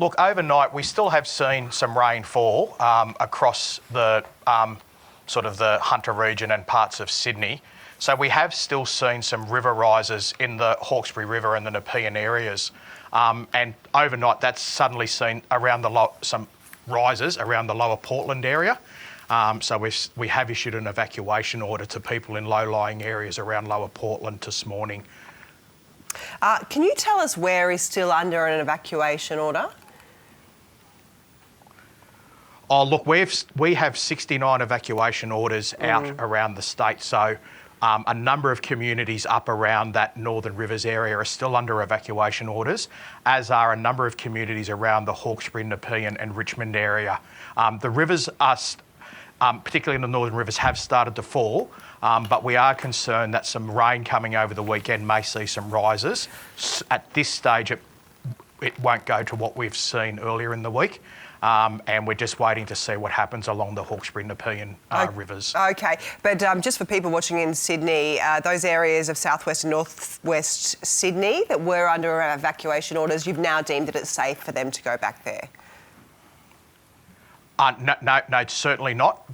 Look, overnight we still have seen some rainfall across the sort of the Hunter region and parts of Sydney. So we have still seen some river rises in the Hawkesbury River and the Nepean areas. And overnight that's suddenly seen around some rises around the lower Portland area. So we have issued an evacuation order to people in low-lying areas around lower Portland this morning. Can you tell us where is still under an evacuation order? Oh, look, we have 69 evacuation orders out around the state. So a number of communities up around that Northern Rivers area are still under evacuation orders, as are a number of communities around the Hawkesbury, Nepean and Richmond area. The rivers are, particularly in the Northern Rivers, have started to fall, but we are concerned that some rain coming over the weekend may see some rises. At this stage, it won't go to what we've seen earlier in the week. And we're just waiting to see what happens along the Hawkesbury and Nepean rivers. Okay, but just for people watching in Sydney, those areas of southwest and northwest Sydney that were under evacuation orders, you've now deemed that it's safe for them to go back there? No, certainly not.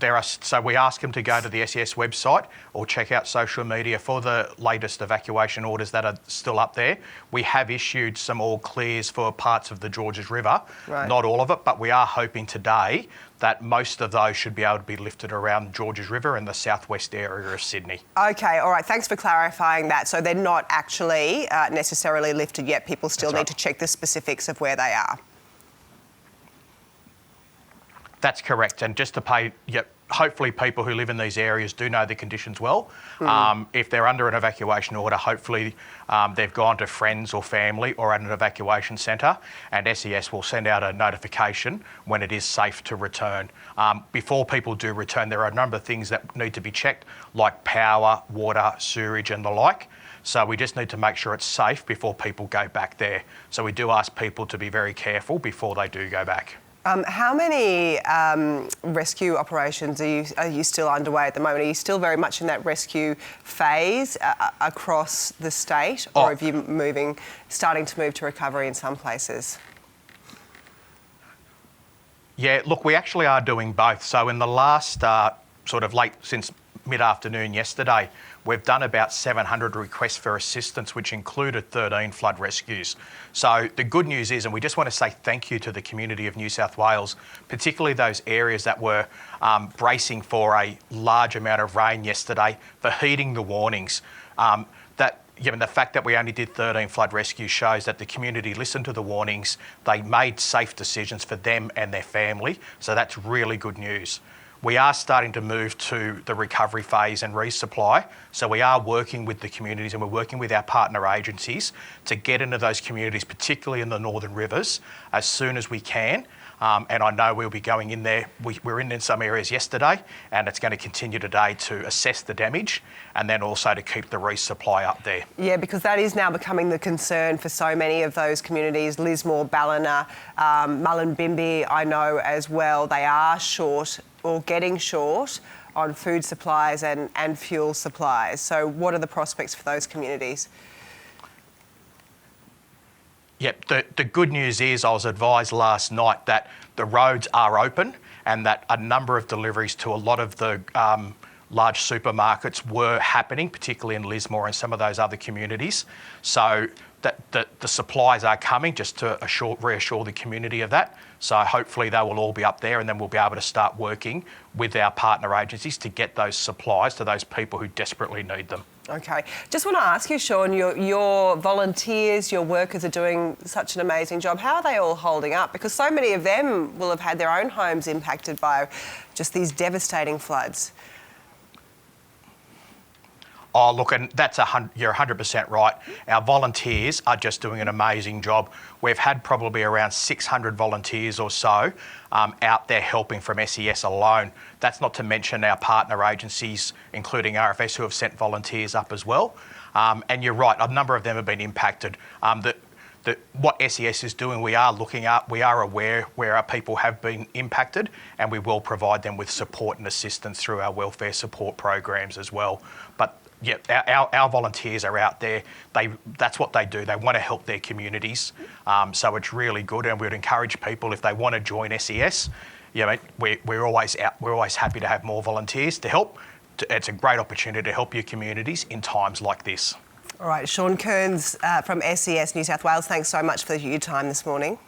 So we ask them to go to the SES website or check out social media for the latest evacuation orders that are still up there. We have issued some all clears for parts of the Georges River, not all of it, but we are hoping today that most of those should be able to be lifted around Georges River and the southwest area of Sydney. Okay, all right, thanks for clarifying that. So they're not actually necessarily lifted yet. People still need to check the specifics of where they are. That's correct. And just to pay, hopefully people who live in these areas do know the conditions well. If they're under an evacuation order, hopefully they've gone to friends or family or at an evacuation centre, and SES will send out a notification when it is safe to return. Before people do return, there are a number of things that need to be checked, like power, water, sewerage and the like. So we just need to make sure it's safe before people go back there. So we do ask people to be very careful before they do go back. How many rescue operations are you still underway at the moment? Are you still very much in that rescue phase across the state, or have you starting to move to recovery in some places? Yeah, look, we actually are doing both. So in the last since mid-afternoon yesterday, we've done about 700 requests for assistance, which included 13 flood rescues. So the good news is, and we just want to say thank you to the community of New South Wales, particularly those areas that were bracing for a large amount of rain yesterday, for heeding the warnings. Given the fact that we only did 13 flood rescues shows that the community listened to the warnings, they made safe decisions for them and their family. So that's really good news. We are starting to move to the recovery phase and resupply. So we are working with the communities and we're working with our partner agencies to get into those communities, particularly in the Northern Rivers, as soon as we can. And I know we'll be going in there. We're in some areas yesterday, and it's going to continue today to assess the damage and then also to keep the resupply up there. Yeah, because that is now becoming the concern for so many of those communities. Lismore, Ballina, Mullumbimby, I know as well. They are short or getting short on food supplies and fuel supplies. So what are the prospects for those communities? Yep, the good news is I was advised last night that the roads are open and that a number of deliveries to a lot of the large supermarkets were happening, particularly in Lismore and some of those other communities. So that the supplies are coming, just to reassure the community of that. So hopefully they will all be up there, and then we'll be able to start working with our partner agencies to get those supplies to those people who desperately need them. Okay. Just want to ask you, Sean, your volunteers, your workers are doing such an amazing job. How are they all holding up? Because so many of them will have had their own homes impacted by just these devastating floods. Oh, look, and you're 100% right. Our volunteers are just doing an amazing job. We've had probably around 600 volunteers or so out there helping from SES alone. That's not to mention our partner agencies, including RFS, who have sent volunteers up as well. And you're right, a number of them have been impacted. What SES is doing, we are aware where our people have been impacted, and we will provide them with support and assistance through our welfare support programs as well. But Yeah, our volunteers are out there. That's what they do. They want to help their communities. So it's really good, and we'd encourage people if they want to join SES. You know, we're always happy to have more volunteers to help. It's a great opportunity to help your communities in times like this. All right, Sean Kearns from SES New South Wales, thanks so much for your time this morning.